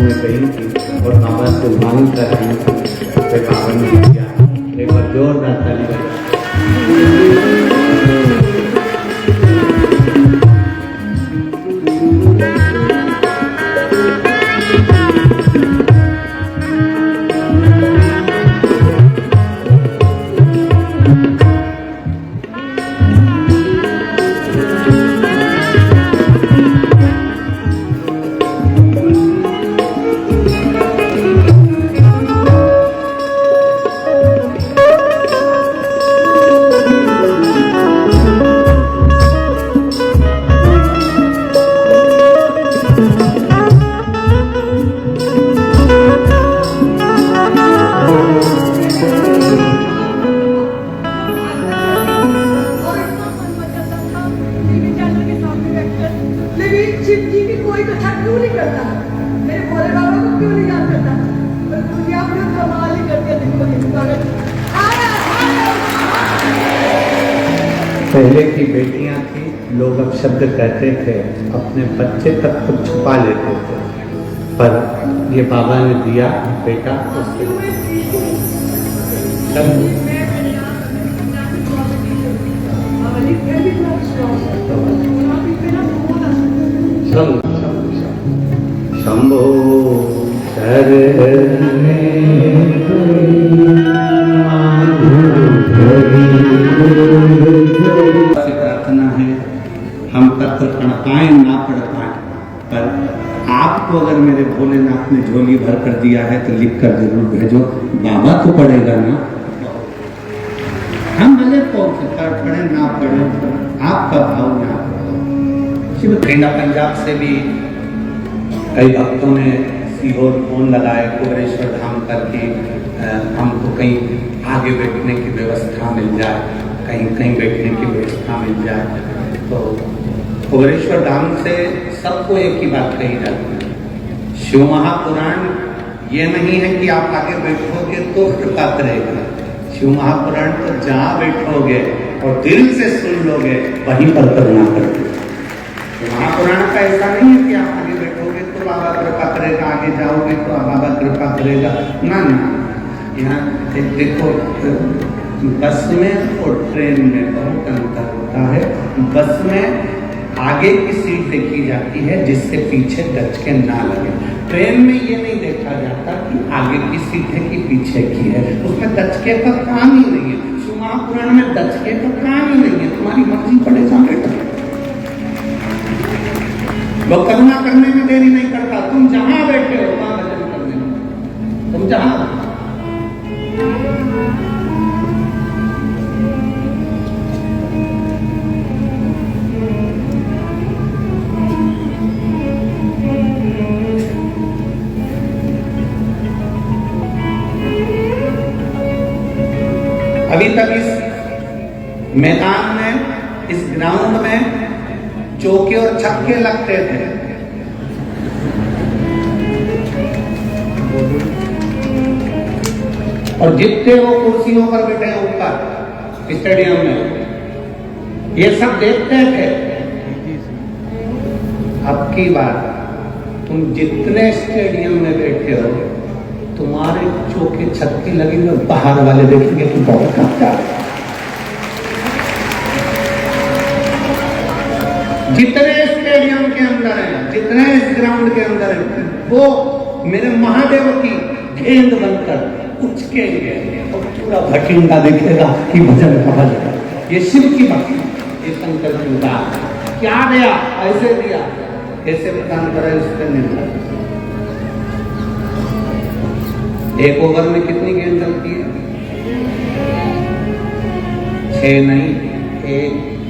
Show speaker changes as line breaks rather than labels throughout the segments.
में गई थी और बाबा से मांग कर रही थी, फिर बाबा ने दिया। एक बार जोरदार ताली बजाओ। पहले की बेटियां थी, लोग अब शब्द कहते थे, अपने बच्चे तक को छुपा लेते थे, पर ये बाबा ने दिया बेटा उसके शंभो प्रार्थना है, हम पत्र पढ़ पाए ना पढ़ पाए, पर आपको अगर मेरे भोलेनाथ ने झोली भर कर दिया है तो लिख कर जरूर भेजो। बाबा तो पढ़ेगा ना, हम भले पढ़े ना पढ़े, आपका भाव ना शिव। पंजाब से भी कई भक्तों ने सीहोर फोन लगाए, कुबेरेश्वर धाम करके हमको कहीं आगे बैठने की व्यवस्था मिल जाए, कहीं कहीं बैठने की व्यवस्था मिल जाए। तो कुबेरेश्वर धाम से सबको एक ही बात कही जाती है, शिव महापुराण ये नहीं है कि आप आगे बैठोगे तो कृपा करेगा। शिव महापुराण तो जहाँ बैठोगे और दिल से सुन लोगे वहीं पर करुणा करेगा। महापुराण का ऐसा नहीं है कि आप आगे बैठोगे तो बाबा कृपा करेगा, आगे जाओगे तो बाबा कृपा करेगा, ना ना। यहाँ देखो, बस में और ट्रेन में बहुत अंतर होता है। बस में आगे की सीट देखी जाती है जिससे पीछे दचके ना लगे। ट्रेन में ये नहीं देखा जाता कि आगे की सीट है कि पीछे की है, उसमें दचके का काम ही नहीं है। शिव महापुराण में दचके का काम ही नहीं है, तुम्हारी मर्जी पड़ेगा बेटा। वो करुणा करने में देरी नहीं करता, तुम जहां बैठे हो वहां भजन करने में, तुम जहां। अभी तक इस मैदान में, इस ग्राउंड में चौके और छक्के लगते थे। और जितने वो कुर्सियों पर बैठे ऊपर स्टेडियम में, ये सब देखते थे। अब की बात, तुम जितने स्टेडियम में बैठे हो, तुम्हारे चौके छक्के लगेंगे, बाहर वाले देखेंगे कि बहुत कम जा रहे। जितने स्टेडियम के अंदर है, जितने इस ग्राउंड के अंदर है, वो मेरे महादेव की गेंद बनकर उचकेंगे और पूरा भटिंडा दिखेगा कि भजन कहा जाएगा। ये शिव की भक्ति, ये शंकर की उदार। क्या दिया, ऐसे दिया, कैसे प्रदान करा, इस पर निर्भर। एक ओवर में कितनी गेंद डलती है? 6 नहीं,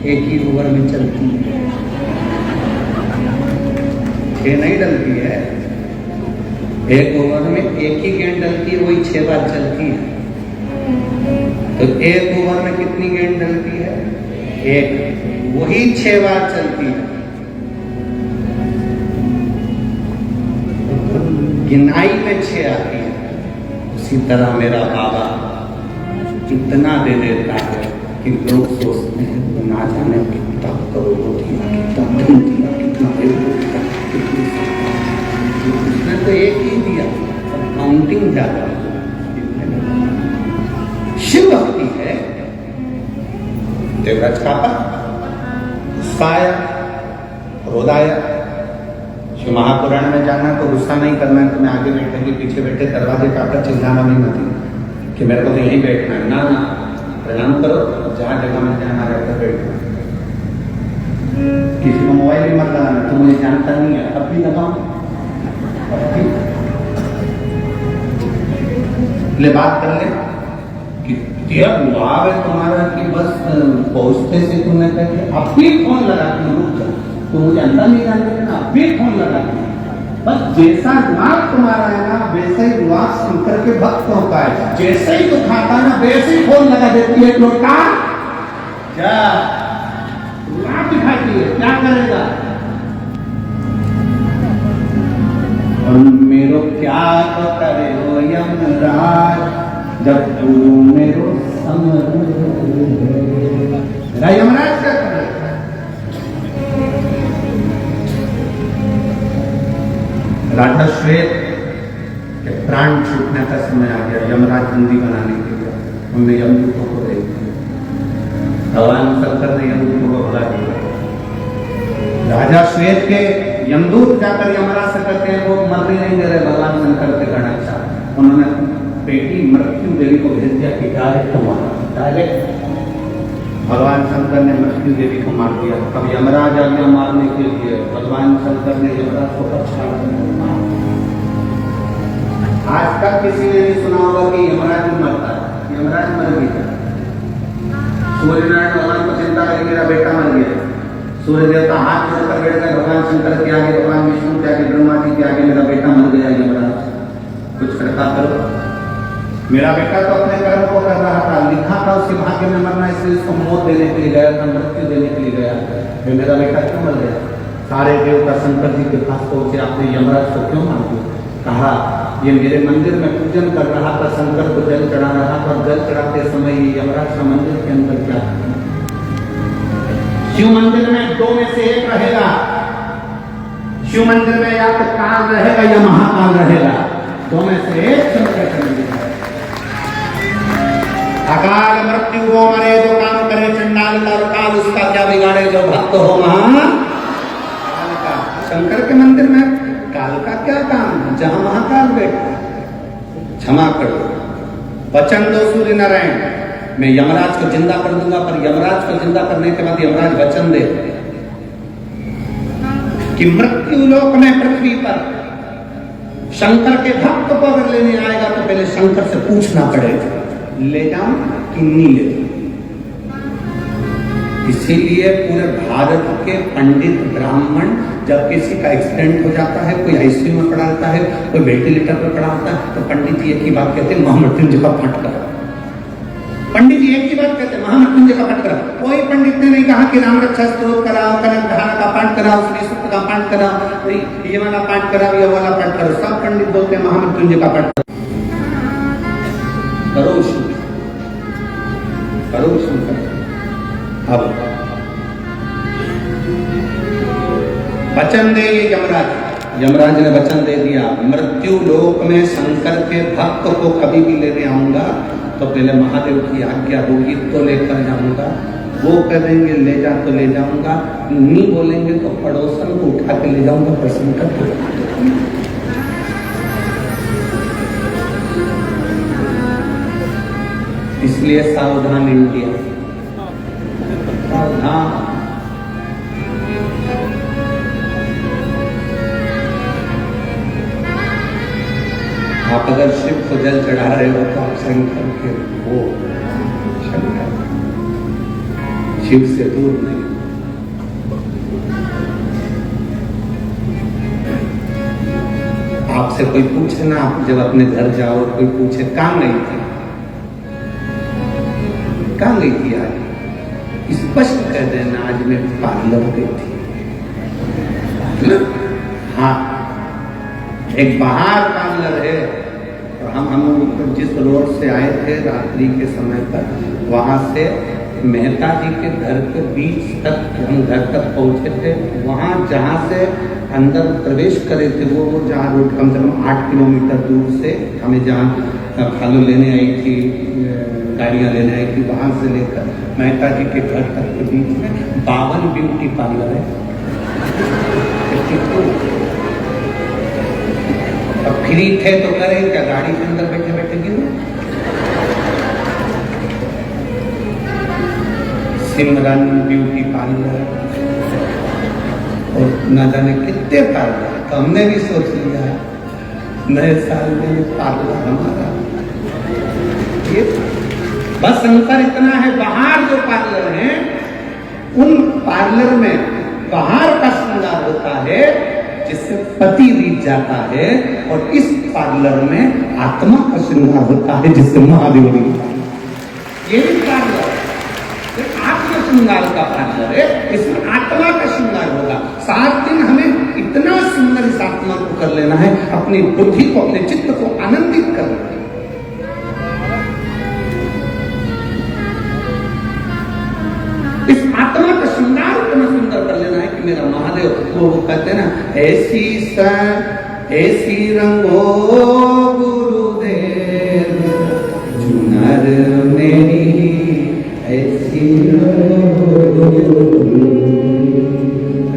एक ही ओवर में चलती है। 6 नहीं डलती है, एक ओवर में एक ही गेंद डलती है, वही 6 बार चलती है। तो एक ओवर में कितनी गेंद डलती है? एक, वही 6 बार चलती है। गिनाई में 6 आती है। इसी तरह मेरा बाबा इतना दे देता है कि लोग सोचते हैं तो ना जाने कितना करोड़ों दिया, कितना धन दिया, कितना उसने तो एक ही दिया, काउंटिंग ज्यादा। शिव भक्ति है देवराज कापा, गुस्साया, क्रोधाया। शिव महापुराण में जाना तो गुस्सा नहीं करना है, तो मैं आगे बैठेंगे, पीछे बैठे दरवाजे काटकर चिल्लाना नहीं मत कि मेरे को तो यहीं बैठना है। ना ना, प्रणाम करो, जहां जगह में जाना रहता बैठना। किसी को मोबाइल भी मत लगाना, तो मुझे जानता नहीं है, अब भी लगाओ। ले बात कर ले कि तेरा बुलाव है तुम्हारा कि बस पहुंचते से तुमने कहा अब भी फोन लगा के रुक जा, तो मुझे अंदर नहीं जानते ना, अब भी फोन लगा के। बस जैसा दिमाग तुम्हारा है ना, वैसे ही दिमाग शंकर के भक्तों का है। जैसे ही तो खाता है ना, वैसे ही फोन लगा देती है, लोटा जा दिखाती है, क्या करेगा? और मेरो क्या तो करे हो यमराज, जब तू मेरो यमराज क्या करे? राजा श्वेत के प्राण छूटने का समय आ गया, यमराज बंदी बनाने के लिए हमने यमदूतों को दे दिया। भगवान शंकर ने यमदूतों को भगा दिया। राजा श्वेत के यमदूत जाकर यमराज से कहते हैं वो मरने नहीं दे रहे भगवान शंकर के गणेश। उन्होंने बेटी मृत्यु देवी को भेज दिया कि डायरेक्ट मारा, डायरेक्ट। भगवान शंकर ने मृत्यु देवी को मार दिया। अब यमराज आ गया मारने के लिए, भगवान शंकर ने यमराज को पछाड़ दिया। आज तक किसी ने नहीं सुना होगा कि यमराज मरता है, यमराज मर गया। सूर्यनारायण भगवान को चिंता करी, मेरा बेटा मर गया। सूर्य देवता हाथ जोड़कर बैठ गए भगवान शंकर के आगे, भगवान विष्णु के आगे, ब्रह्मा जी के आगे, मेरा बेटा मर गया। यमराज कुछ करता करो, मेरा बेटा तो अपने कर्म को कर रहा था, लिखा था उसके भाग्य में मरना, इसलिए उसको मौत देने के लिए गया था, मृत्यु देने के लिए गया। फिर मेरा बेटा क्यों मर गया? सारे देवता शंकर जी के पास पहुंचे, आपने यमराज को क्यों मार दिया? कहा ये मेरे मंदिर में पूजन कर रहा था, शंकर को जल चढ़ा रहा था, और जल चढ़ाते समय यमराज का मंदिर के अंदर क्या? शिव मंदिर में दो में से एक रहेगा। शिव मंदिर में या तो काल रहेगा या महाकाल रहेगा, दो में से एक शंकर का मंदिर है। अकाल मृत्यु वो मरे जो काम करे चंडाल, और काल उसका क्या बिगाड़े जो भक्त हो महाकाल का। शंकर के मंदिर में काल का क्या काम, जहां महाकाल बैठा। क्षमा करो, वचन दो सूर्य नारायण, मैं यमराज को जिंदा कर दूंगा, पर यमराज को जिंदा करने के बाद यमराज वचन दे कि मृत्यु लोक में पृथ्वी पर शंकर के भक्त को अगर लेने आएगा तो पहले शंकर से पूछना पड़ेगा ले जाऊं कि नहीं ले जाऊं। इसीलिए पूरे भारत के पंडित ब्राह्मण जब किसी का एक्सीडेंट हो जाता है, कोई आईसीयू में पड़ा रहता है, कोई वेंटिलेटर पर पड़ा होता है, तो पंडित जी एक ही बात कहते हैं, महामृत्युंजय का पाठ करो। पंडित जी एक ही बात कहते हैं, महामृत्युंजय का पाठ कराओ। कोई पंडित ने नहीं कहा कि राम रक्षा स्तोत्र कराओ, कनक धारा का पाठ कराओ, श्री सूक्त का पाठ कराओ, ये वाला पाठ कराओ, ये वाला पाठ करो। सब पंडित बोलते हैं महामृत्युंजय का पाठ करो, करो शंकर। अब वचन दे यमराज, यमराज ने वचन दे दिया, मृत्यु लोक में शंकर के भक्त को कभी भी लेने आऊंगा तो पहले महादेव की आज्ञा होगी तो लेकर जाऊंगा। वो कह देंगे ले जा तो ले जाऊंगा, नहीं बोलेंगे तो पड़ोसन को उठा के ले जाऊंगा प्रसन्न करके। इसलिए सावधान इंडिया, सावधान। आप अगर शिव को जल चढ़ा रहे हो तो आप शंकर के हो, शंकर शिव से दूर नहीं। आपसे कोई पूछे ना, आप जब अपने घर जाओ कोई पूछे कहां गई थी, कहां गई थी आज, स्पष्ट कह देना आज मैं पार्लर गई थी। हाँ, एक बाहर पार्लर है, और हम जिस रोड से आए थे रात्रि के समय पर, वहां से मेहता जी के घर के बीच तक हम घर तक पहुंचे थे। वहां जहां से अंदर प्रवेश करे थे वो जहाँ रोड कम से कम 8 किलोमीटर दूर से हमें जहाँ फल लेने आई थी, गाड़ियाँ लेने आई थी, वहाँ से लेकर मेहता जी के घर तक के बीच में 52 ब्यूटी पार्लर है। अब फ्री थे तो करें क्या, गाड़ी के अंदर बैठे बैठे गिरो। सिमरन ब्यूटी पार्लर और न जाने कितने पार्लर, तो हमने भी सोच लिया नए साल में ये पार्लर हमारा। ये बस अंतर इतना है, बाहर जो पार्लर है उन पार्लर में बाहर का श्रृंगार होता है जिससे पति रीत जाता है, और इस पार्लर में आत्मा का श्रृंगार होता है जिससे महादेव रीत जाता है। ये भी पार्लर आत्म श्रृंगार का पार्लर है, इसमें आत्मा का श्रृंगार होगा। 7 दिन हमें इतना सुंदर इस आत्मा को कर लेना है, अपनी बुद्धि को, अपने चित्त को आनंदित करना है। इस आत्मा का श्रृंगार इतना सुंदर कर लेना है कि मेरा महादेव, वो कहते हैं ना, ऐसी रंगो गुरुदेव चुनर मेरी, ऐसी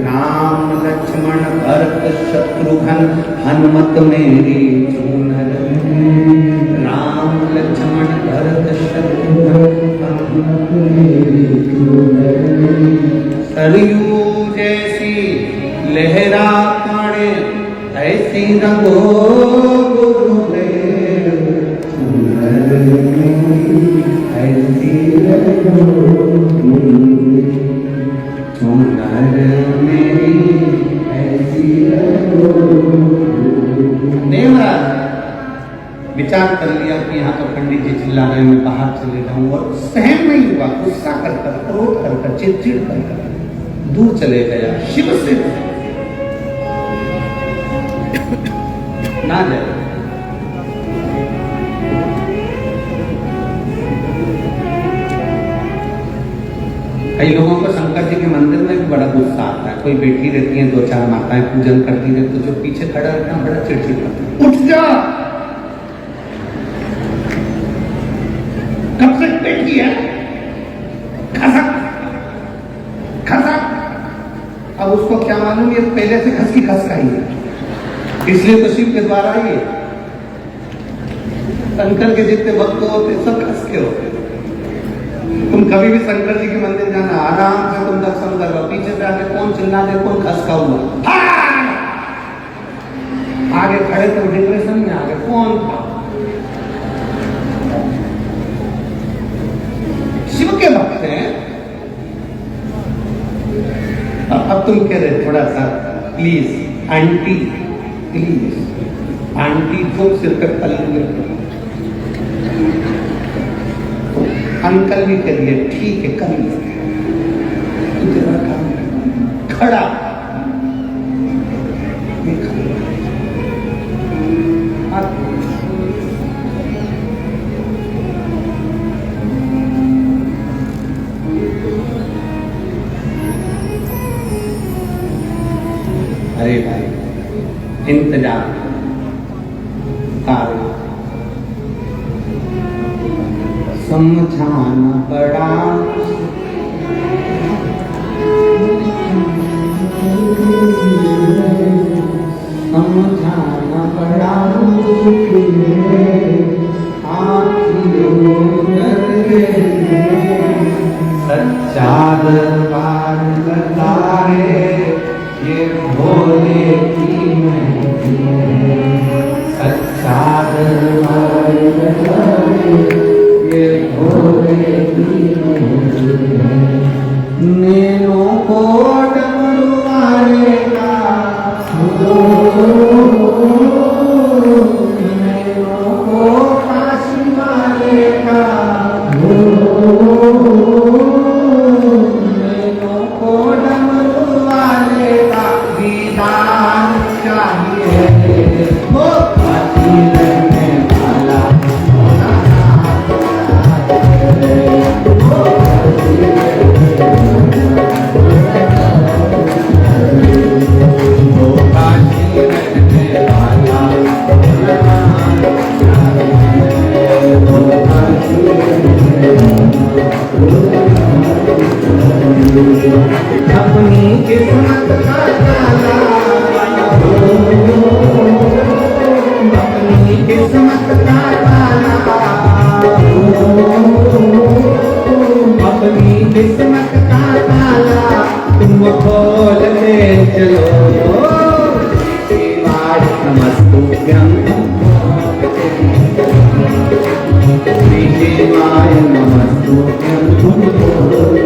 राम लक्ष्मण भरत शत्रुघ्न हनुमत मेरी चुनर, राम लक्ष्मण भरत शत्रुघ्न हनुमत मेरी चुनर, सरयू जैसी लहरा पाने ऐसी रंगो गुरुदेव चुनर मेरी, ऐसी विचार कर लिया कि यहाँ तो पंडित जी चिल्ला रहे, मैं बाहर चले जाऊं, और सहन नहीं हुआ, गुस्सा कर कर, क्रोध कर कर, चिड़चिड़ कर कर दूर चले गया। शिव से ना जाए। कई लोगों को शंकर जी के मंदिर में भी बड़ा गुस्सा आता है, कोई बैठी रहती है, 2-4 माताएं पूजन करती रहती, तो जो पीछे खड़ा रहता है बड़ा चिड़चिड़ करता है, उठ जा, कब से बैठी है, खसक खसक। अब उसको क्या मालूम, ये पहले से खस की खस का ही है, इसलिए तो शिव के द्वारा ही शंकर के जितने भक्त होते सब खस के होते। तुम कभी भी शंकर जी के मंदिर जाना, आराम से तुम दर्शन करो, पीछे से आगे कौन चिल्ला दे, कौन खसका हुआ, आगे खड़े तो डिप्रेशन में आगे कौन था। शिव के भक्त हैं। अब तुम कह रहे थोड़ा सा प्लीज आंटी, प्लीज आंटी, तुम सिर पे पल्लू, अंकल भी करिए, ठीक है कर लीजिए, खड़ा अरे भाई इंतजार कार्य समझाना पड़ा, समझाना पड़ा, सच्चा दरबार बताए ये भोले की महती है, सच्चा दरबार बताए ये भोले की महती है। नैनों को डमरू मारेगा, नैनों को काशी मारेगा, नैनों को डमरू मारेगा, दीदार चाहिए वो काशी रहने वाला, Oh किस्मत का ताला तुम खोल दे चलो, शिवाय नमस्तुभ्यं शिवाय नमस्तुभ्यं तुम खोल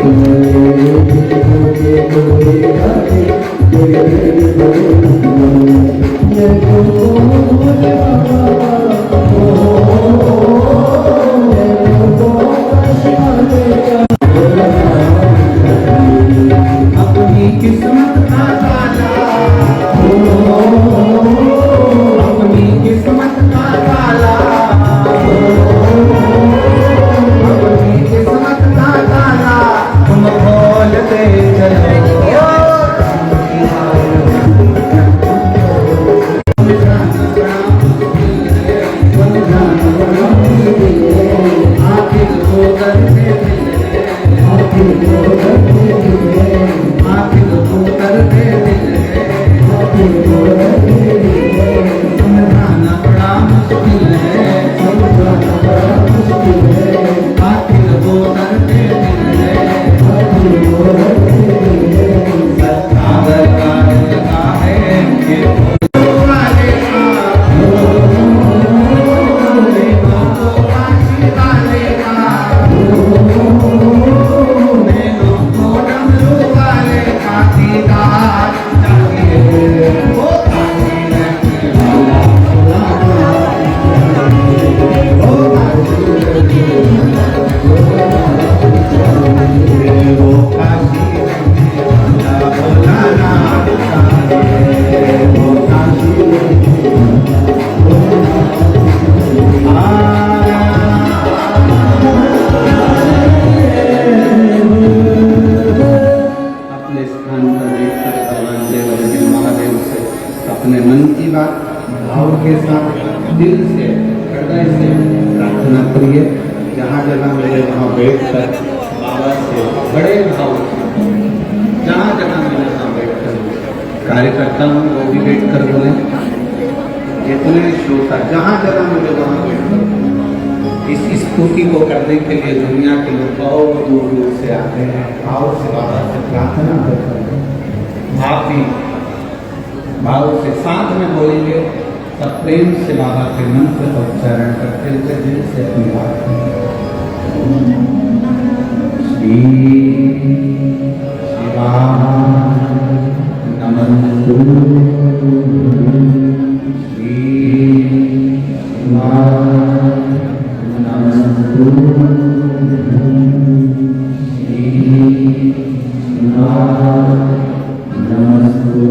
अपनी किस्मत का ताला, अपनी किस्मत का ताला, अपनी किस्मत का ताला तुम खोलते चलो। अपने मन की बात भाव के साथ दिल से हृदय से प्रार्थना करिए। जहाँ जगह मिले वहाँ बैठ कर बाबा से बड़े भाव से, जहाँ जगह मिले वहाँ बैठ कर, कार्यकर्ता हूँ वो भी बैठ कर बोले, जितने श्रोता जहाँ जगह मिले वहाँ बैठ कर इस स्तुति को करने के लिए दुनिया के लोग बहुत दूर दूर से आते हैं। भाव से बाबा से प्रार्थना करते हैं। आप भी भाव से साथ में बोलेंगे, सब प्रेम से बाबा के मंत्र का उच्चारण करते हुए दिल से अपनी बात श्री शिवाय नमस्तु, श्री शिवाय नमस्तु, श्री शिवाय नमस्तु,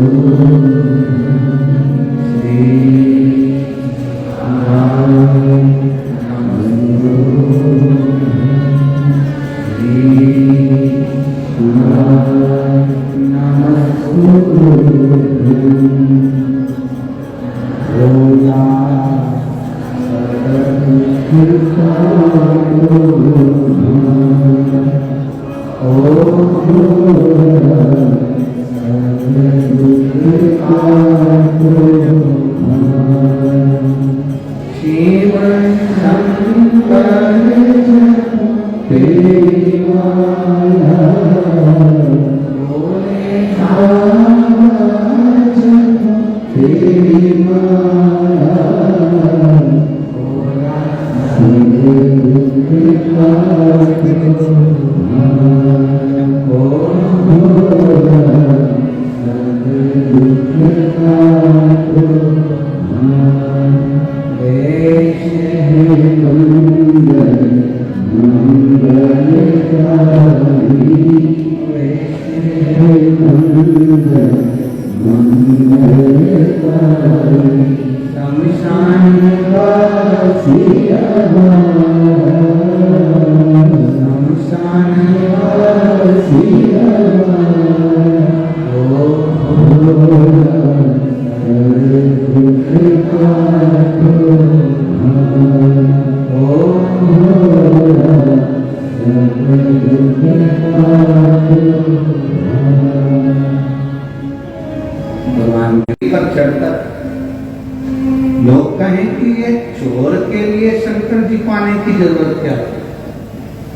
लोग कहें कि ये चोर के लिए शंकर जी को आने की जरूरत क्या है?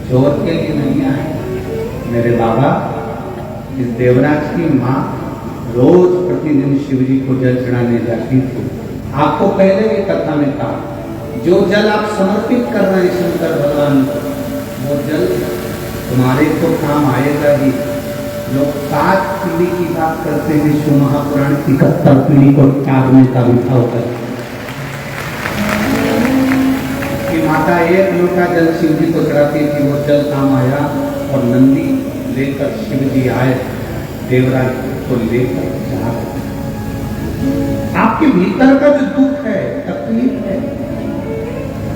चोर के लिए नहीं आए। मेरे बाबा इस देवराज की माँ रोज प्रतिदिन शिव जी को जल चढ़ाने जाती थी। आपको पहले ये कथा में कहा, जो जल आप समर्पित कर रहे हैं शंकर भगवान को, वो जल तुम्हारे तो काम आएगा ही। लोग 7 पीढ़ी की बात करते हैं, शिव महापुराण 71 पीढ़ी को त्यागने का विभाव करते कि माता एक लोटा जल शिव जी को चढ़ाती थी, वो जल काम आया और नंदी लेकर शिव जी आए, देवराज को लेकर जा। आपके भीतर का जो दुख है, तकलीफ है,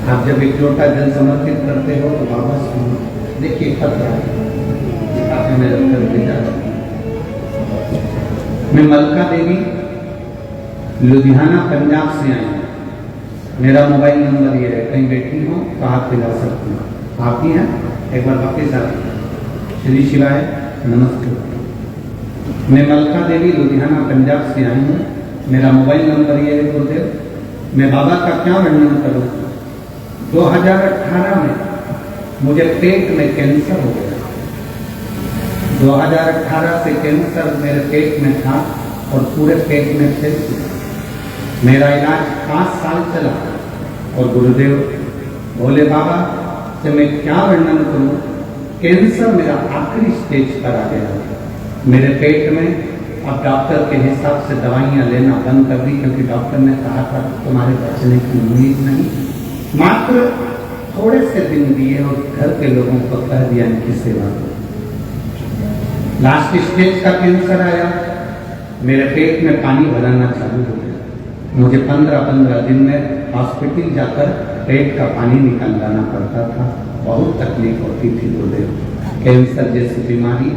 आप जब एक लोटा जल समर्पित करते हो तो बाबा सुनो, देखिए खतरा में रख कर भेजा। मैं मलका देवी लुधियाना पंजाब से आई हूँ। मेरा मोबाइल नंबर ये है, कहीं बैठी हो तो आप पे जा सकती हूँ। आप ही हैं, एक बार वापिस आते। श्री शिवाय नमस्ते। मैं मलका देवी लुधियाना पंजाब से आई हूँ। मेरा मोबाइल नंबर ये है गुरुदेव। मैं बाबा का क्या वर्णन करूँ। 2018 में मुझे पेट में कैंसर हो गया। 2018 से कैंसर मेरे पेट में था और पूरे पेट में फैल गया। मेरा इलाज 5 साल चला और गुरुदेव भोले बाबा से मैं क्या वर्णन करूं। कैंसर मेरा आखिरी स्टेज पर आ गया। मेरे पेट में अब डॉक्टर के हिसाब से दवाइयां लेना बंद कर दी, क्योंकि डॉक्टर ने कहा था तुम्हारे बचने की उम्मीद नहीं। मात्र थोड़े से दिन दिए और घर के लोगों को कह दिया इनकी सेवा करो। लास्ट स्टेज का कैंसर आया, मेरे पेट में पानी भराना चालू हो गया। मुझे 15-15 दिन में हॉस्पिटल जाकर पेट का पानी निकालना पड़ता था। बहुत तकलीफ होती थी गुरुदेव। कैंसर जैसी बीमारी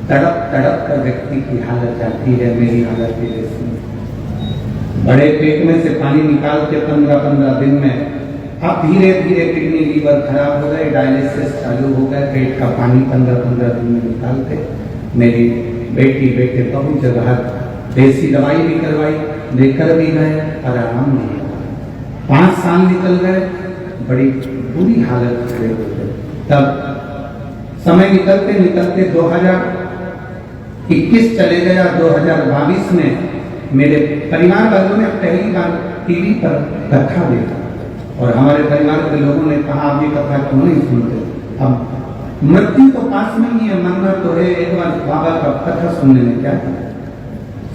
तड़प तड़प कर व्यक्ति की हालत जाती है। मेरी हालत भी जैसी। बड़े पेट में से पानी निकाल के 15-15 दिन में अब धीरे धीरे किडनी लीवर खराब हो गए, डायलिसिस चालू हो गए। पेट का पानी 15-15 दिन में निकालते। मेरी बेटी बेटे बहुत जगह देसी दवाई भी करवाई, लेकर भी गए, पर आराम नहीं हुआ। 5 साल निकल गए, बड़ी बुरी हालत खड़े हो गए। तब समय निकलते निकलते 2021 चले गया। 2022 में मेरे परिवार वालों ने पहली बार टीवी पर कथा देखा और हमारे परिवार के लोगों ने कहा आप ये कथा क्यों नहीं सुनते। अब मृत्यु तो पास में ही है, मरना तो है, एक बार बाबा का कथा सुनने में क्या है।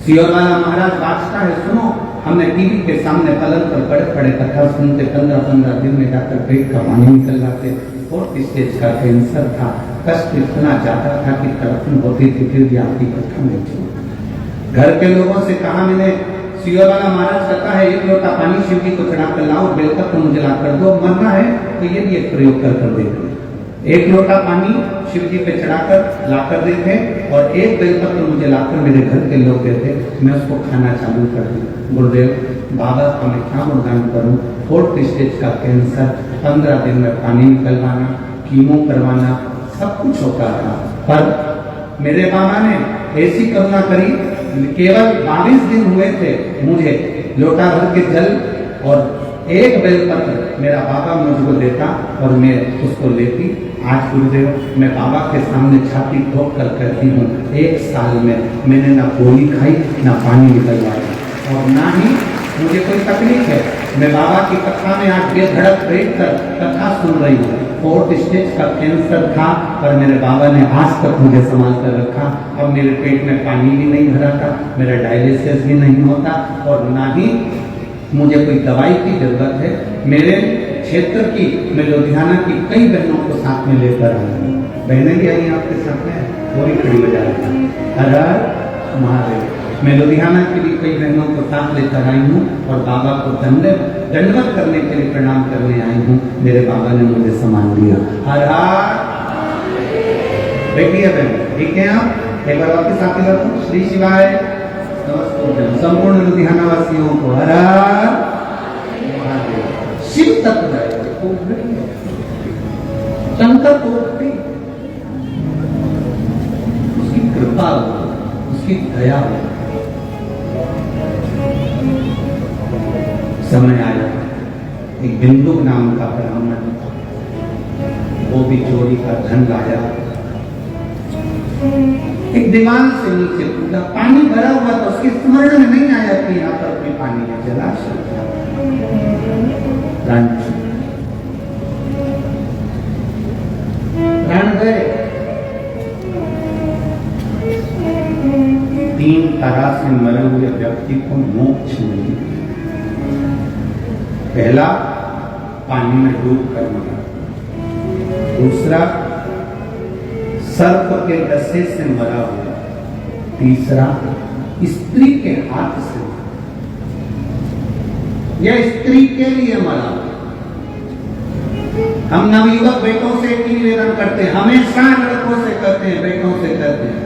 सियोर वाला महाराज बादशाह है, सुनो। हमने टीवी के सामने पलंग पर पड़े पड़े कथा सुनते। 15-15 दिन में जाकर पेट का पानी निकल जाते। 4th स्टेज का कैंसर था। कष्ट इतना ज्यादा था कि तड़पन होती थी, फिर भी आपकी कथा नहीं थी। घर के लोगों से कहा मैंने, सियोर वाला महाराज कहता है 1 लोटा पानी शिव जी को चढ़ाकर लाओ, बेलपत्र मुझे ला कर दो, मरना है तो ये भी एक प्रयोग कर देते। 1 लोटा पानी शिव जी पे चढ़ाकर लाकर देते और 1 बेलपत्र मुझे लाकर मेरे घर के लोग देते। मैं उसको खाना चालू कर दी। गुरुदेव बाबा का मैं क्या गुणगान करूं। 4th स्टेज का कैंसर, 15 दिन में पानी निकलवाना, कीमो करवाना, सब कुछ होता था। पर मेरे बाबा ने ऐसी करुणा करी, केवल 22 दिन हुए थे मुझे लोटा भर के जल और 1 बेलपत्र मेरा बाबा मुझको देता और मैं उसको लेती। आज गुरुदेव मैं बाबा के सामने छाती ठोक कर कहती हूँ 1 साल में मैंने ना गोली खाई, ना पानी निकलवाया और ना ही मुझे कोई तकलीफ है। मैं बाबा की कथा में आज बेधड़क बैठकर कथा सुन रही हूँ। 4th स्टेज का कैंसर था पर मेरे बाबा ने आज तक मुझे संभाल कर रखा। अब मेरे पेट में पानी भी नहीं भरा था, मेरा डायलिसिस भी नहीं होता और ना ही मुझे कोई दवाई की जरूरत है। मेरे क्षेत्र की, मैं लुधियाना की कई बहनों को साथ में लेकर आई हूँ। बहनें भी आई आपके साथ में, वो भी खड़ी बजा रही। हर हर महादेव। मैं लुधियाना की भी कई बहनों को साथ लेकर आई हूँ और बाबा को दंडवत करने के लिए प्रणाम करने आई हूँ। मेरे बाबा ने मुझे सम्मान दिया। हर हर। बैठिए बहन, ठीक है आप। एक बार वापस आते लगो। श्री शिवाय नमस्ते। संपूर्ण लुधियाना वासियों को हर हर महादेव। शिव तत्व जाएगा, शंकर को उसकी कृपा हो, उसकी दया हो। समय आया, एक बिंदु नाम का ब्राह्मण, वो भी चोरी का धन लाया। एक दीवार से नीचे कूदा, पानी भरा हुआ था, उसके स्मरण में नहीं आया कि यहाँ पर कोई पानी है, जलाशय था। प्राण गए। तरह से मरे हुए व्यक्ति को मोक्ष नहीं। पहला, पानी में डूब कर मरा। दूसरा, सर्प के डसे से मरा हुआ। तीसरा, स्त्री के हाथ से मरा। यह स्त्री के लिए मरा। हम नवयुवक बेटों से एक ही निवेदन करते हैं, हमेशा लड़कों से करते हैं, बेटों से करते हैं,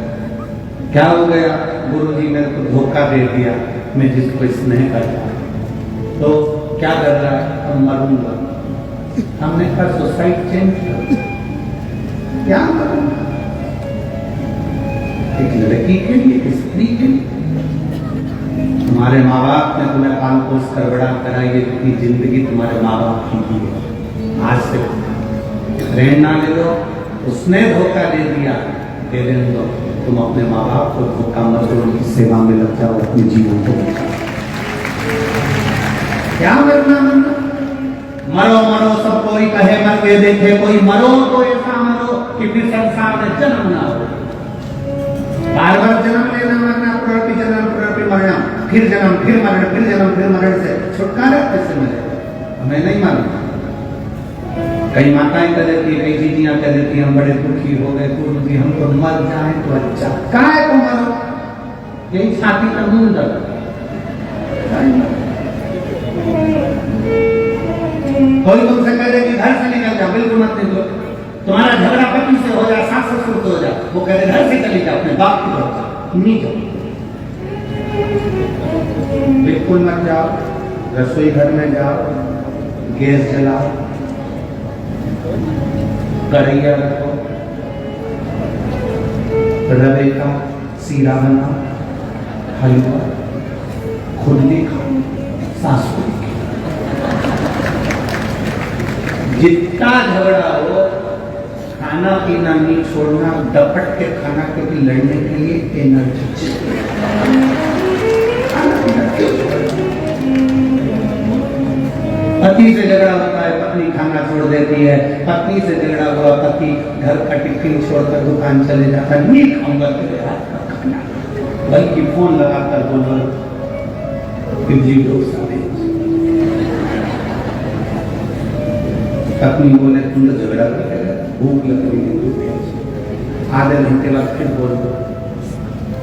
क्या हो गया गुरुजी मेरे को धोखा दे दिया, मैं जिसको स्नेह करता हूं तो क्या कर रहा है, अब मरूंगा। हमने कहा सोसाइटी चेंज कर, क्या करूंगा? एक लड़की के लिए, एक स्त्री के लिए। तुम्हारे माँ बाप ने तुम्हें पाल पोस कर बड़ा करा, ये अपनी जिंदगी तुम्हारे माँ बाप की है। आज से प्रेरणा ले लो, उसने धोखा दे दिया, दे देने दो, तुम अपने माँ बाप को धोखा मत दो, उनकी सेवा में लग जाओ, अपने जीवन को क्या मरना मरना। मरो मरो सब कोई कहे, मर के देखे कोई, मरो तो ऐसा मरो कि फिर संसार में जन्म ना हो। बार बार जन्म लेना मरना, पुनर्पि जन्म पुनर्पि मरना, फिर जन्म फिर मरण, फिर जन्म फिर मरण से छुटकारा कैसे मिलेगा? हमें नहीं मालूम। कई माताएं कह देती है, कई जीजियां कह देती है, हम बड़े दुखी हो गए गुरु जी, हमको मर जाए तो अच्छा। काहे को मरो? यही छाती का मुंह दर्द। कोई तुमसे कह दे कि घर से निकल जाओ, बिल्कुल मत निकलो। तुम्हारा झगड़ा पति से हो जाए, सास ससुर से हो जाए, वो कह दे घर से चली जाओ, अपने बाप की तरफ जाओ, नहीं जाओ, बिल्कुल मत जाओ। रसोई घर में जाओ, गैस जलाओ, कढ़ैया रखो, रवे का सीरा बनाओ, हलवा खुद भी खाओ, सासू भी। जितना झगड़ा हो, खाना पीना नहीं छोड़ना, दपट के खाना, क्योंकि लड़ने के लिए एनर्जी चाहिए। पति से झगड़ा होता है, पत्नी खाना छोड़ देती है, पत्नी से झगड़ा हुआ, पति घर का टिफिन छोड़कर दुकान चले जाता है, नहीं खाऊंगा तेरे हाथ का खाना, बल्कि फोन लगाकर बोलो इडली डोसा दे। पत्नी बोले तुम तो झगड़ा कर रहे, भूख लग रही है, आधे घंटे बाद फिर बोल दो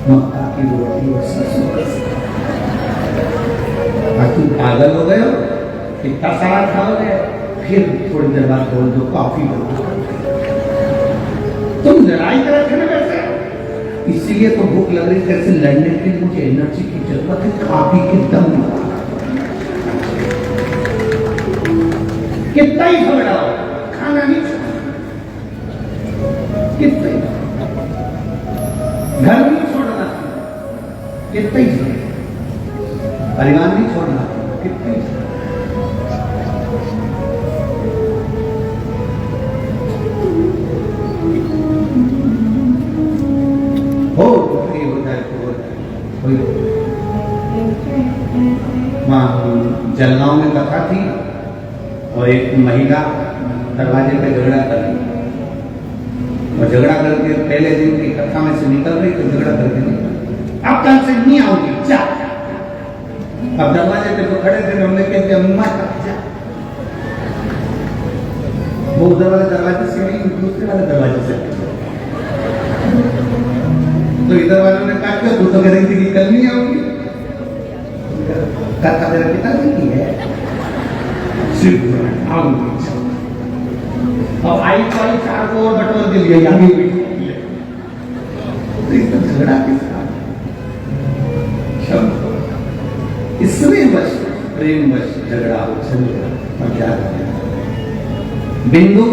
मक्का की रोटी और सरसों का साग। तुम पागल हो गए हो, इतना सारा खाओगे, फिर थोड़ी देर बाद बोल दो कॉफी बना। तुम लड़ाई कर रहे थे ना वैसे, इसीलिए तो भूख लग रही, कैसे लड़ने के लिए मुझे एनर्जी की जरूरत है, काफी के दम लगा। कितना ही झगड़ा हो, खाना नहीं छोड़ना, कितना ही घर नहीं छोड़ना, कितना ही परिवार नहीं छोड़ना, कितना ही हो जाए तो हो जाए। वहाँ जलगांव में कथा थी और एक महिला दरवाजे पे झगड़ा कर रही, और झगड़ा करके पहले दिन की कथा में से निकल रही तो झगड़ा करके निकल, अब कल से नहीं आऊंगी जा। अब दरवाजे पे तो खड़े थे, हमने कह दिया मत जा। वो उधर वाले दरवाजे से नहीं, दूसरे वाले दरवाजे से। तो इधर वालों ने कहा क्यों, तू तो कह रही थी कि कल नहीं आऊंगी। कथा मेरे पिताजी की है, आऊंगी। अब आई तो आई, चार को और बटोर के लिए आगे झगड़ा के साथ इसमें बस प्रेम बस झगड़ा हो चलेगा, और क्या करें। बिंदु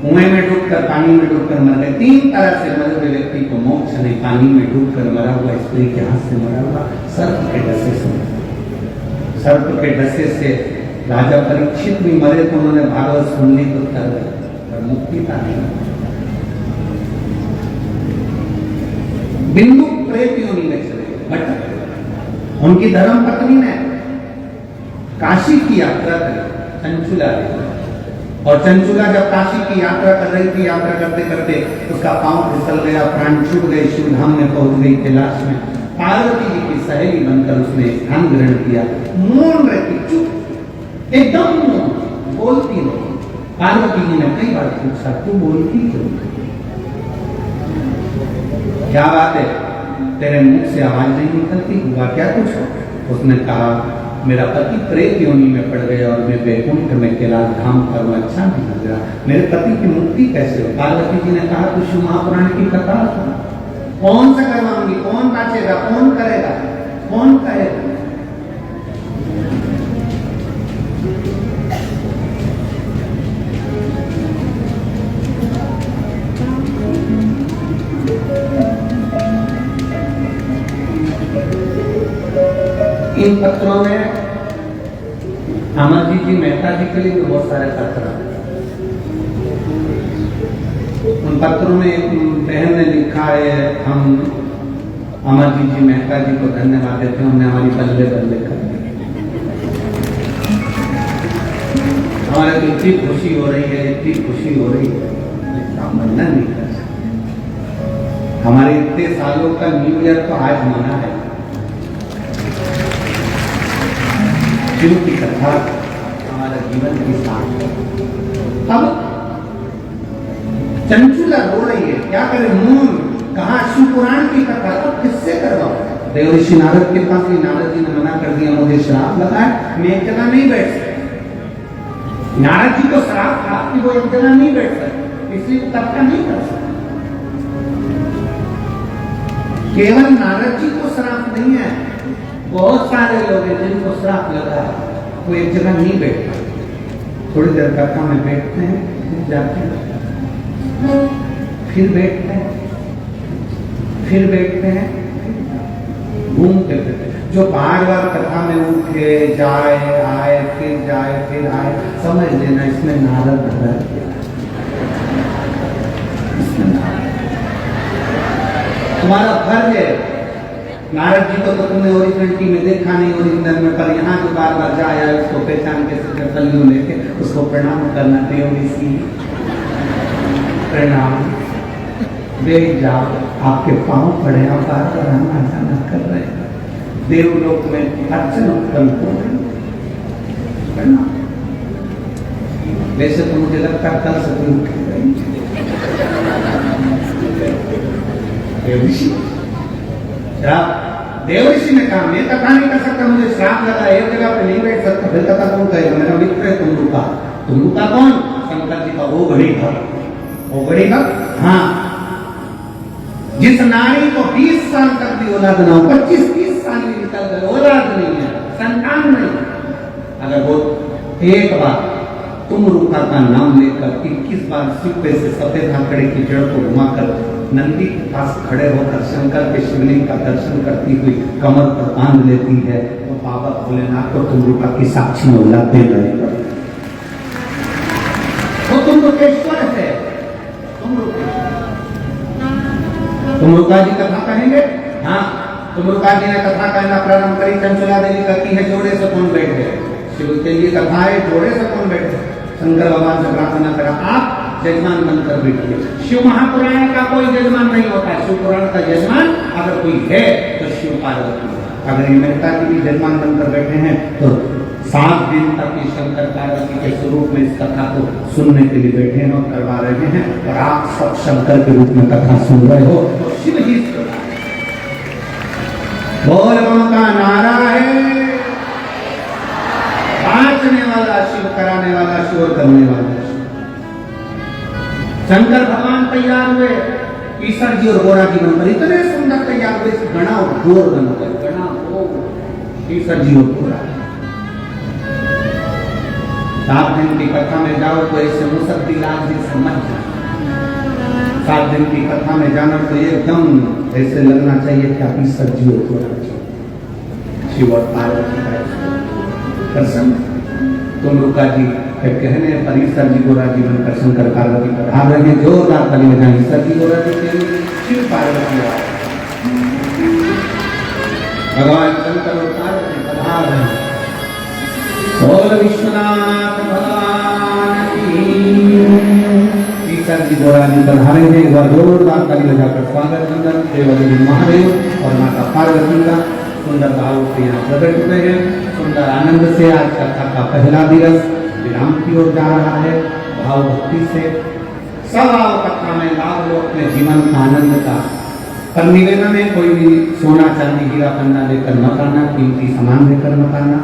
कुएं में डूबकर, पानी में डूबकर मर गए। तीन तरह से मरे हुए व्यक्ति को मोक्ष नहीं, पानी में डूबकर मरा हुआ, स्त्री के हाथ से मरा हुआ, सर्प के डसे से। सर्प के डसे से राजा परीक्षित भी मरे तो उन्होंने भागवत सुन ली तो कर गए, पर मुक्ति का नहीं। बिंदु प्रेत योनि में चले बट उनकी धर्म पत्नी ने काशी की यात्रा करी, चंचुला ली, और चंचुला जब काशी की यात्रा कर रही थी, यात्रा करते करते उसका पांव फिसल गया, प्राण छूट गए, शिवधाम में पहुंच गई कैलाश में। पार्वती जी की सहेली बनकर उसने स्थान ग्रहण किया। मौन रहती, चुप, एकदम मौन, बोलती नहीं। पार्वती जी ने कई बार पूछा, तू बोलती क्यों? क्या बात है, तेरे मुख से आवाज नहीं निकलती, हुआ क्या कुछ? उसने कहा, मेरा पति प्रेत योनि में पड़ गया और मैं वैकुंठ में कैलाश धाम पर अच्छा नहीं लग रहा, मेरे पति की मुक्ति कैसे हो? पार्वती जी ने कहा, तू शिव महापुराण की कथा सुन, कौन सा करवाऊंगी, कौन बाँचेगा, कौन करेगा, कौन कहेगा? इन पत्रों में अमरजीत जी मेहता जी के लिए बहुत सारे पत्र हैं। उन पत्रों में एक बहन ने लिखा है, हम अमरजीत जी मेहता जी को धन्यवाद देते हैं, उन्होंने हमारी बल्ले बल्ले कर दी। हमारे को इतनी खुशी हो रही है, इतनी खुशी हो रही है, इसका वर्णन नहीं कर सकते। हमारे इतने सालों का न्यू ईयर तो आज मना है। शिव की कथा हमारा जीवन की साथ है। अब चंचुला रो रही है, क्या करे, मून कहा शिव पुराण की कथा तो किससे करवाओ? देवऋषि नारद के पास भी नारद जी ने मना कर दिया, मुझे श्राप लगा है, मैं एक जगह नहीं बैठ सकता। नारद जी को श्राप था कि वो एक जगह नहीं बैठ सकते, इसलिए कथा नहीं कर सकते। केवल नारद जी को श्राप नहीं है, बहुत सारे लोग हैं जिनको श्राप लगा है, वो एक जगह नहीं बैठते। थोड़ी देर कथा में बैठते हैं, फिर जाते हैं, फिर बैठते हैं, फिर बैठते हैं, घूमते फिरते। जो बार बार कथा में उठे जाए आए, फिर जाए फिर आए, समझ लेना इसमें नारद भर गया। तुम्हारा फर्ज है। नारद जी को तो तुमने ओरिजिनलिटी में देखा नहीं, ओरिजिनल में, पर यहाँ जो बार बार जाया उसको पहचान के पल्लियों लेके उसको प्रणाम करना, देवऋषि प्रणाम, बैठ जाओ, आपके पांव पड़े, आप बार बार आना जाना कर रहे हैं, देवलोक में अर्चन उत्पन्न हो रही, प्रणाम। वैसे तो मुझे लगता है कल से उठ गई देवऋषि। देवऋषि ने कहा, मैं कथा नहीं कर सकता, मुझे श्राप लगा, एक जगह पे नहीं बैठ सकता, फिर कथा कौन कहेगा? मेरा मित्र है तुमरुका। तुमरुका कौन? शंकर जी का ओघड़ी भक्त। ओघड़ी भक्त, हाँ, जिस नारी को 20 साल तक भी औलाद ना हो, 25-30 साल भी निकल गए, औलाद नहीं है, संतान नहीं, अगर वो एक बार तुमरुका का नाम लेकर 21 बार सिक्के से सफेद आंकड़े की जड़ को घुमाकर नंदी के पास खड़े होकर शंकर के शिवलिंग का दर्शन करती हुई कमर पर बांध लेती है, तो बाबा भोलेनाथ को तुमरुका की साक्षी में औलाद दे रहे। वो तुमरुकेश्वर है। तुमरुका जी कथा कहेंगे, हाँ, तुमरुका जी ने कथा कहना प्रारंभ करी। चंचला देवी कहती है, जोड़े से कौन बैठे? शिव के लिए कथा है, जोड़े से कौन बैठे? शंकर भगवान से प्रार्थना करा, आप जजमान बनकर बैठिए। शिव महापुराण का कोई जजमान नहीं होता, शिव पुराण का जजमान अगर कोई है तो शिव पार्वती। अगर ये मेहता जी भी जजमान बनकर बैठे हैं तो 7 दिन तक ये शंकर पार्वती के स्वरूप में इस कथा को सुनने के लिए बैठे हैं और करवा रहे हैं, और आप सब शंकर के रूप में कथा सुन रहे हो, तो शिव ही बोल का नारा है, बांचने वाला शिव, कराने वाला शिव और करने वाला शिव। शंकर भगवान तैयार हुए, ईश्वर जी और गोरा जी बनकर इतने सुंदर तैयार हुए, गणा और घोर बन गए, गणा घोर, ईश्वर जी और गोरा। 7 दिन की कथा में जाओ तो ऐसे मुसद्दीलाल जी समझ जाए। 7 दिन की कथा में जाना तो एकदम ऐसे लगना चाहिए कि आप ईश्वर जी और गोरा जी, शिव और पार्वती का प्रसन्न। तुमरुका जी के कहने पर ईश्वर जी गोरा जी बनकर शंकर पार्वती पधार रहे हैं। जोरदार ताली बजाएं ईश्वर जी गोरा जी के लिए, शिव पार्वती भगवान शंकर और पार्वती पधार रहे हैं। बोल विश्वनाथ भगवान की। पिता जी द्वारा जी पधारे हैं। एक बार जोरदार ताली बजाकर स्वागत वंदन देवदेव महादेव और माता पार्वती का सुंदर भाव से यहाँ प्रकट हुए हैं। सुंदर आनंद से आज कथा का पहला दिवस विराम की ओर जा रहा है। भाव भक्ति से सब आओ कथा में लाभ लो अपने जीवन का आनंद का। पर निवेदन है कोई भी सोना चांदी हीरा पन्ना लेकर मत आना, कीमती सामान लेकर मत आना।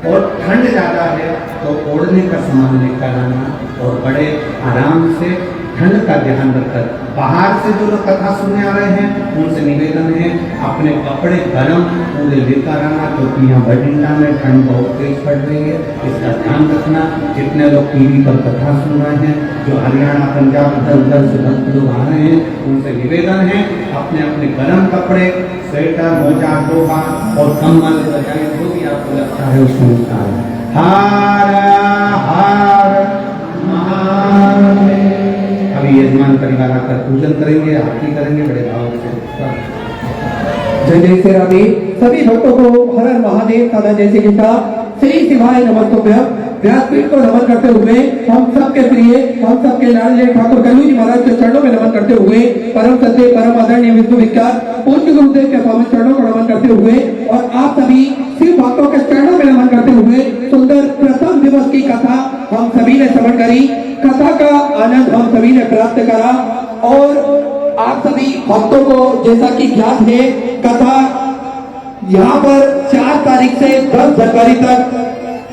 और ठंड ज्यादा है तो ओढ़ने का सामान लेकर आना और बड़े आराम से ठंड का ध्यान रखकर बाहर से जो लोग कथा सुनने आ रहे हैं उनसे निवेदन है अपने कपड़े गर्म पूरे लेकर आना, क्योंकि यहाँ बठिंडा में ठंड बहुत तेज पड़ रही है। इसका ध्यान रखना। जितने लोग टीवी पर कथा सुन रहे हैं, जो हरियाणा पंजाब इधर उधर से भक्त लोग आ रहे हैं, उनसे निवेदन है अपने अपने गर्म कपड़े, स्वेटर, मोजा, टोपा और कम्बल रजाई जो भी आपको लगता है उसको निकाल। हार हार महादेव। अभी यजमान परिवार आकर पूजन करेंगे, आरती करेंगे बड़े भाव से।
जय जय श्री राधे। सभी भक्तों को हर हर महादेव का जय श्री कृष्ण। श्री शिवाय नमस्तुभ्यं। व्यासपीठ को नमन करते हुए हम सबके प्रिय, हम सबके लाडले ठाकुर कल्लू जी महाराज के चरणों में नमन करते हुए परम सत्य परम आदरणीय विश्वविख्यात पूज्य गुरुदेव के पावन चरणों को नमन करते हुए और आप सभी शिव भक्तों के चरणों में नमन करते हुए सुंदर प्रथम दिवस की कथा हम सभी ने श्रवण करी। कथा का आनंद हम सभी ने प्राप्त करा और आप सभी भक्तों को जैसा कि ज्ञात है कथा यहाँ पर 4 तारीख से 10 जनवरी तक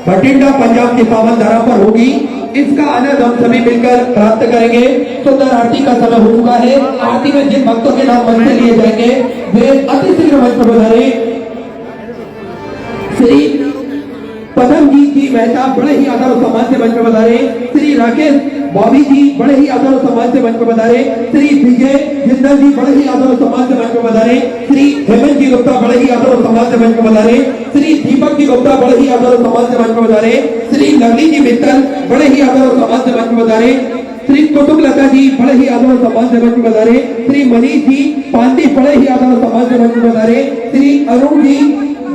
बठिंडा पंजाब की पावन धरा पर होगी। इसका आनंद हम सभी मिलकर प्राप्त करेंगे। सुंदर आरती का समय हो चुका है। आरती में जिन भक्तों के नाम मंच में लिए जाएंगे वे अति शीघ्र मंच पर पधारे। श्री पदमजीत जी मेहता बड़े ही आदर और सम्मान से मंच पर पधारे। श्री राकेश बॉबी जी बड़े ही आदर और सम्मान से मंच पर पधारे। श्री विजय जिंदल जी बड़े ही आदर और सम्मान से मंच पर पधारे। श्री हेमंत जी गुप्ता बड़े ही आदर और सम्मान से मंच पर पधारे। श्री दीपक जी गुप्ता बड़े ही आदर और सम्मान से मंच पर पधारे। श्री लवली जी मित्तल बड़े ही आदर और सम्मान से मंच पर पधारे। श्री कुटुंब लता जी बड़े ही आदर और सम्मान से मंच पर पधारे। श्री मनीष जी पांडे बड़े ही आदर और सम्मान से मंच पर पधारे। श्री अरुण जी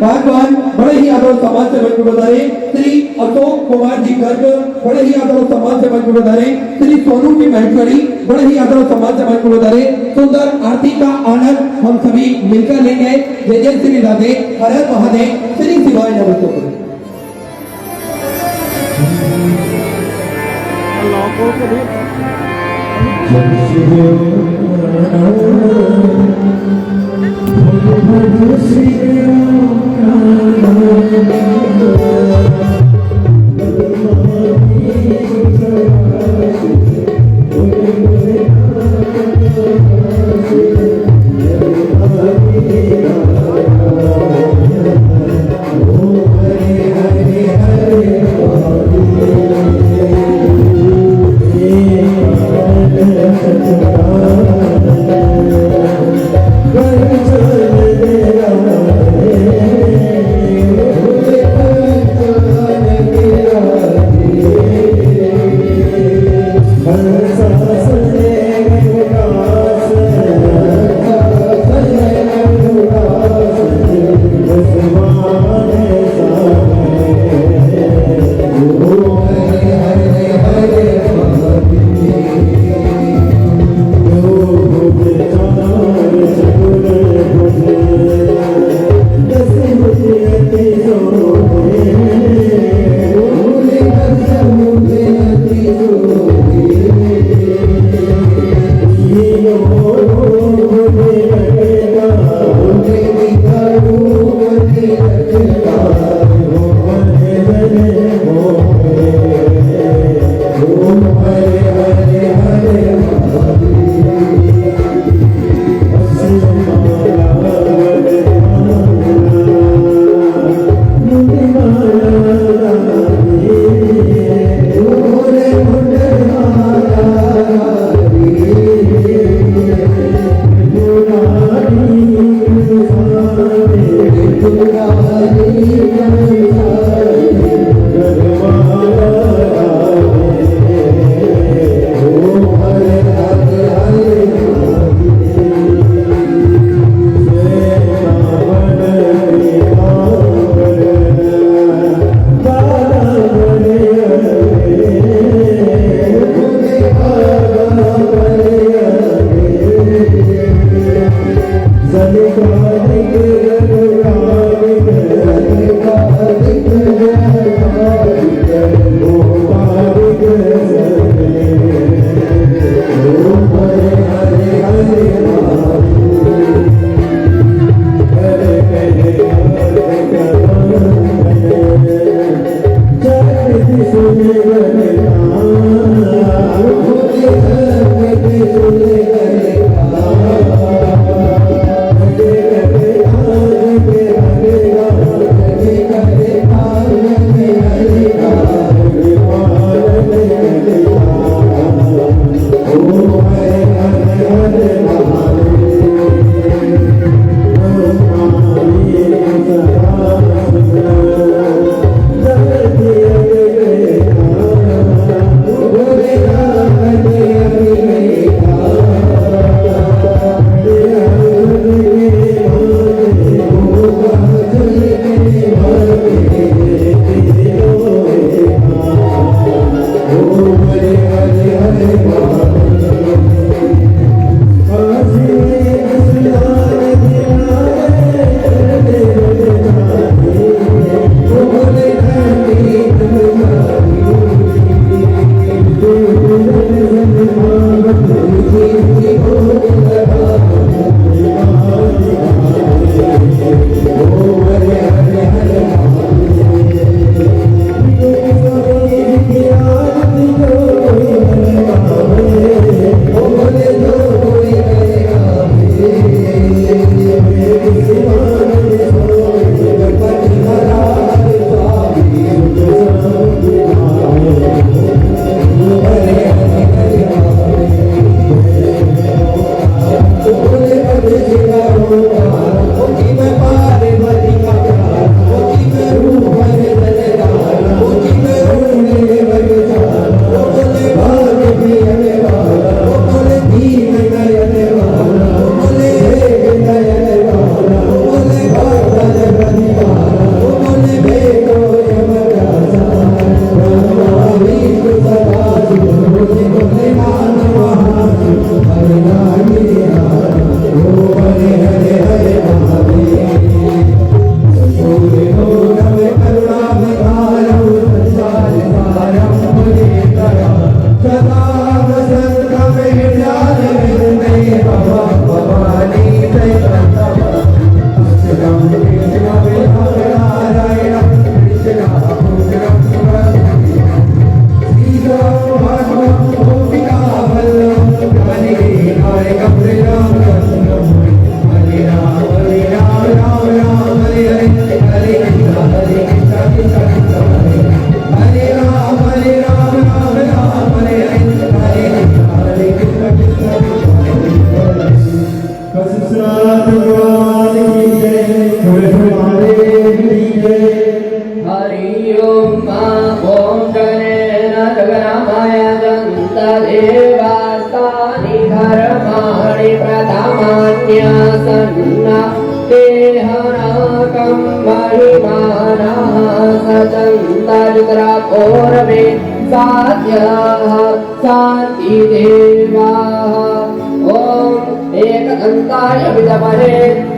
भगवान बड़े ही आदर और सम्मान से मंच पर पधारे। श्री अशोक कुमार जी गर्ग बड़े ही आदर और सम्मान से मंच पर पधारे। श्री सोनू जी महेश्वरी बड़े ही आदर और सम्मान से मंच पर पधारे। सुंदर आरती का आनंद हम सभी मिलकर लेंगे। जय जय श्री राधे। हर हर महादेव। श्री शिवाय नमस्तुभ्यं।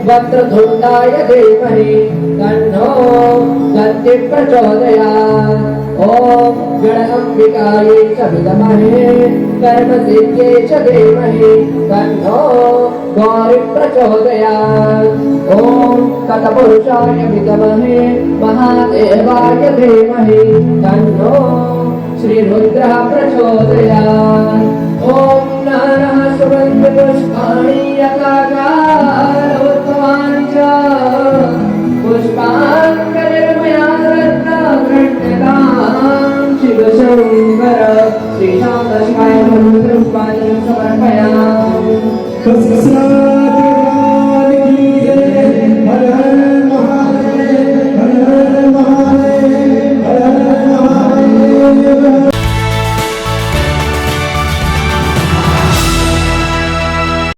वक्रतुण्डाय धीमहि तन्नो दन्ति प्रचोदयात्। ॐ गणाम्बिकायै च विद्महे कर्मसिद्ध्यै च धीमहि तन्नो गौरी प्रचोदयात्। ॐ तत्पुरुषाय विद्महे महादेवाय धीमहि तन्नो श्रीरुद्रः प्रचोदयात्। ॐ नरः सुगन्धपुष्पाणि यथाकालोत्तमानि च पुष्पाञ्जलिर्मया रत्नघण्टकां शिवशङ्कर श्रीशान्तशिवाय मन्त्रपुष्पाणि समर्पयामि।